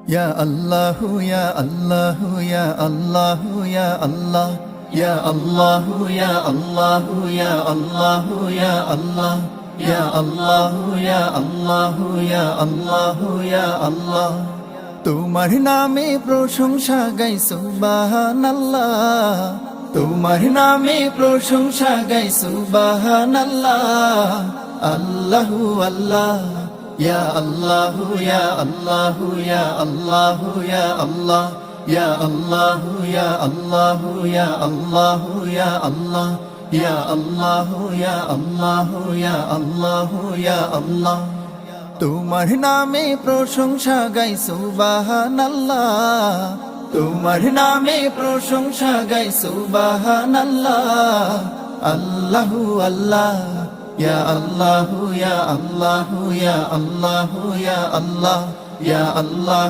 ইয়া আল্লাহ ইয়া আল্লাহ ইয়া আল্লাহ ইয়া আল্লাহ ইয়া আল্লাহ ইয়া আল্লাহ ইয়া আল্লাহ ইয়া আল্লাহ ইয়া আল্লাহ ইয়া আল্লাহ ইয়া আল্লাহ ইয়া আল্লাহ। তোমার নামে প্রশংসা গাই সুবহানাল্লাহ, তোমার নামে প্রশংসা গাই সুবহানাল্লাহ। আল্লাহু আল্লাহ ইয়া আল্লাহ ইয়া আল্লাহ ইয়া আল্লাহ ইয়া আল্লাহ ইয়া আল্লাহ ইয়া আল্লাহ ইয়া আল্লাহ ইয়া আল্লাহ ইয়া আল্লাহ ইয়া আল্লাহ ইয়া আল্লাহ ইয়া আল্লাহ। তোমার নামে প্রশংসা গাই সুবহানাল্লাহ, তোমার নামে প্রশংসা গাই সুবহানাল্লাহ। আল্লাহু আল্লাহ ইয়া আল্লাহ ইয়া আল্লাহ ইয়া আল্লাহ ইয়া আল্লাহ ইয়া আল্লাহ